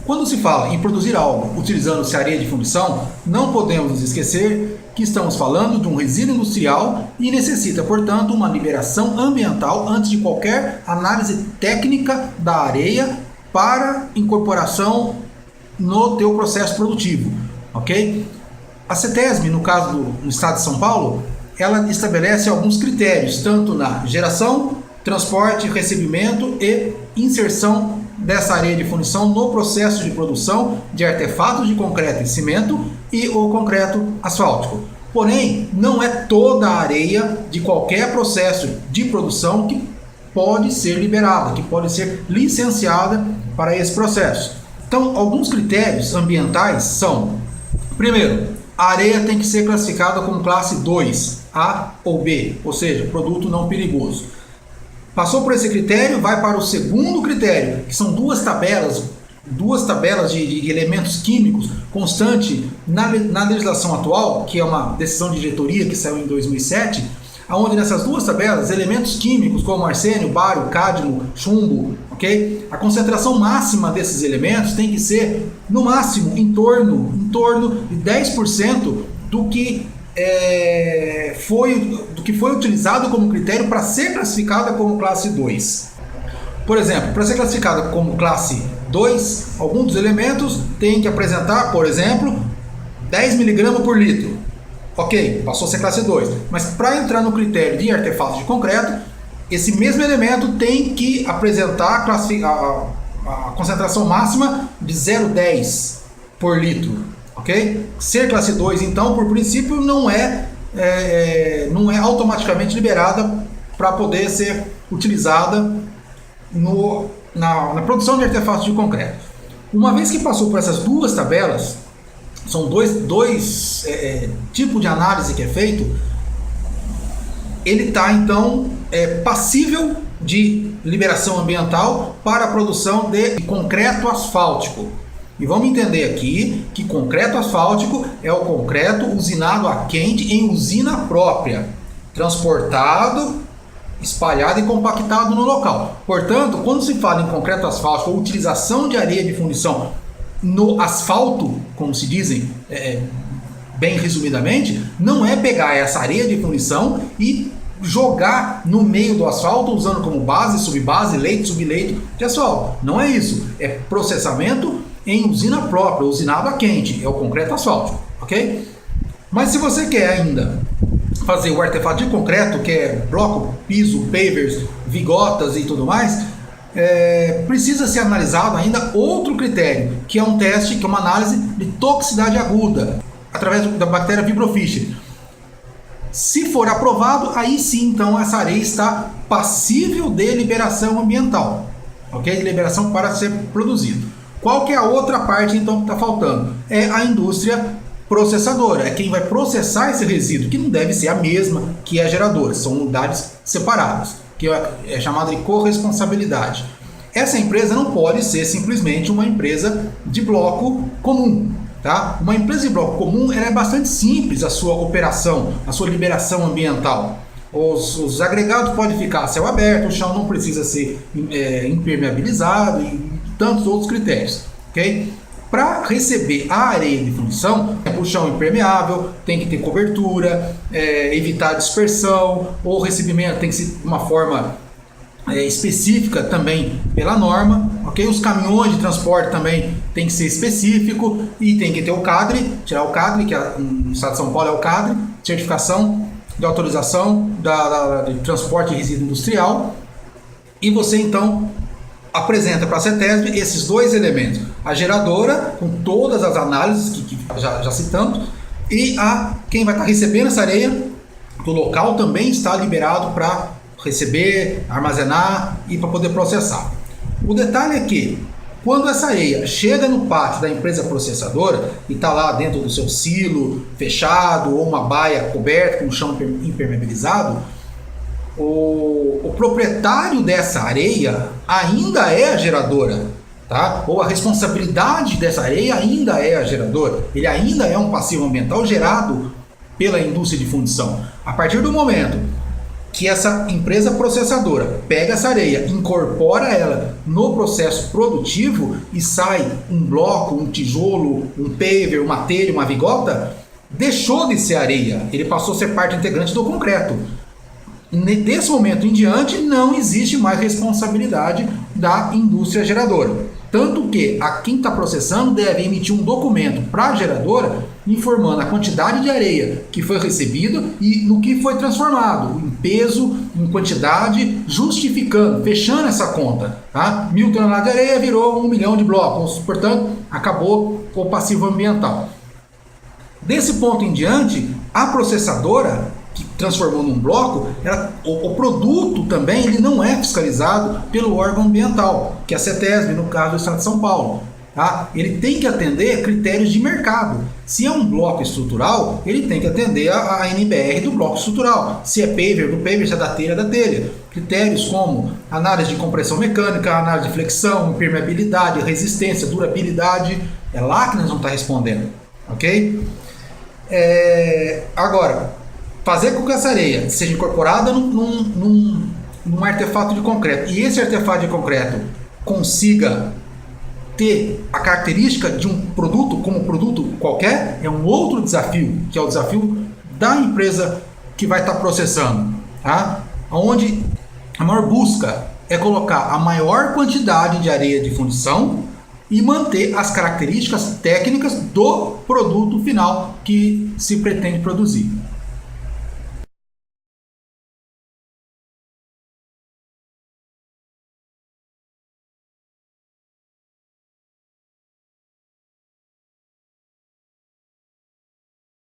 Quando se fala em produzir algo utilizando-se areia de fundição, não podemos nos esquecer que estamos falando de um resíduo industrial e necessita, portanto, uma liberação ambiental antes de qualquer análise técnica da areia para incorporação no teu processo produtivo, ok? A CETESB, no caso no estado de São Paulo, ela estabelece alguns critérios, tanto na geração, transporte, recebimento e inserção dessa areia de fundição no processo de produção de artefatos de concreto e cimento e o concreto asfáltico. Porém, não é toda a areia de qualquer processo de produção que pode ser liberada, que pode ser licenciada para esse processo. Então, alguns critérios ambientais são: primeiro, a areia tem que ser classificada como classe 2, A ou B, ou seja, produto não perigoso. Passou por esse critério, vai para o segundo critério, que são duas tabelas de elementos químicos constante na legislação atual, que é uma decisão de diretoria que saiu em 2007, onde nessas duas tabelas, elementos químicos como arsênio, bário, cádmio, chumbo, ok? A concentração máxima desses elementos tem que ser, no máximo, em torno de 10% do que foi utilizado como critério para ser classificada como classe 2. Por exemplo, para ser classificada como classe 2, alguns dos elementos têm que apresentar, por exemplo, 10 mg por litro. Ok, passou a ser classe 2. Mas para entrar no critério de artefatos de concreto, esse mesmo elemento tem que apresentar a concentração máxima de 0,10 por litro. Ok? Ser classe 2, então, por princípio, não é automaticamente liberada para poder ser utilizada na produção de artefatos de concreto. Uma vez que passou por essas duas tabelas, são dois tipos de análise que é feito, ele está então passível de liberação ambiental para a produção de concreto asfáltico. E vamos entender aqui que concreto asfáltico é o concreto usinado a quente em usina própria, transportado, espalhado e compactado no local. Portanto, quando se fala em concreto asfáltico ou utilização de areia de fundição no asfalto, como se dizem bem resumidamente, não é pegar essa areia de fundição e jogar no meio do asfalto usando como base, subbase, leito, subleito de asfalto. Não é isso. É processamento em usina própria, usinado a quente. É o concreto asfáltico, ok? Mas se você quer ainda fazer o artefato de concreto, que é bloco, piso, pavers, vigotas e tudo mais, precisa ser analisado ainda outro critério, que é um teste, que é uma análise de toxicidade aguda, através da bactéria Vibrofischer. Se for aprovado, aí sim, então, essa areia está passível de liberação ambiental, ok? De liberação para ser produzido. Qual que é a outra parte, então, que está faltando? É a indústria processadora, é quem vai processar esse resíduo, que não deve ser a mesma que a geradora, são unidades separadas, que é chamada de corresponsabilidade. Essa empresa não pode ser simplesmente uma empresa de bloco comum. Tá? Uma empresa de bloco comum ela é bastante simples a sua operação, a sua liberação ambiental. Os agregados podem ficar a céu aberto, o chão não precisa ser impermeabilizado e tantos outros critérios. Okay? Para receber a areia de fundição, o chão impermeável, tem que ter cobertura, evitar dispersão, ou o recebimento tem que ser de uma forma específica também pela norma, ok? Os caminhões de transporte também tem que ser específico e tem que ter o CADRE, tirar o CADRE, que no estado de São Paulo é o CADRE, certificação de autorização de transporte de resíduo industrial, e você então apresenta para a CETESB esses dois elementos, a geradora com todas as análises que já citamos, e quem vai estar recebendo essa areia do local também está liberado para receber, armazenar e para poder processar. O detalhe é que quando essa areia chega no pátio da empresa processadora e está lá dentro do seu silo fechado ou uma baia coberta com o chão impermeabilizado, o proprietário dessa areia ainda é a geradora, tá? Ou a responsabilidade dessa areia ainda é a geradora, ele ainda é um passivo ambiental gerado pela indústria de fundição. A partir do momento que essa empresa processadora pega essa areia, incorpora ela no processo produtivo e sai um bloco, um tijolo, um paver, uma telha, uma vigota, deixou de ser areia, ele passou a ser parte integrante do concreto. Desse momento em diante, não existe mais responsabilidade da indústria geradora. Tanto que quem está processando deve emitir um documento para a geradora informando a quantidade de areia que foi recebida e no que foi transformado, em peso, em quantidade, justificando, fechando essa conta. Tá? 1.000 toneladas de areia virou 1 milhão de blocos, portanto, acabou o passivo ambiental. Desse ponto em diante, a processadora que transformou num bloco, o produto também ele não é fiscalizado pelo órgão ambiental, que é a CETESB, no caso do Estado de São Paulo. Tá? Ele tem que atender critérios de mercado. Se é um bloco estrutural, ele tem que atender a NBR do bloco estrutural. Se é paver, do paver, se é da telha, Critérios como análise de compressão mecânica, análise de flexão, permeabilidade, resistência, durabilidade. É lá que nós vamos estar respondendo. Ok? Agora, fazer com que essa areia seja incorporada num artefato de concreto e esse artefato de concreto consiga ter a característica de um produto como produto qualquer é um outro desafio, que é o desafio da empresa que vai estar processando, tá? Onde a maior busca é colocar a maior quantidade de areia de fundição e manter as características técnicas do produto final que se pretende produzir.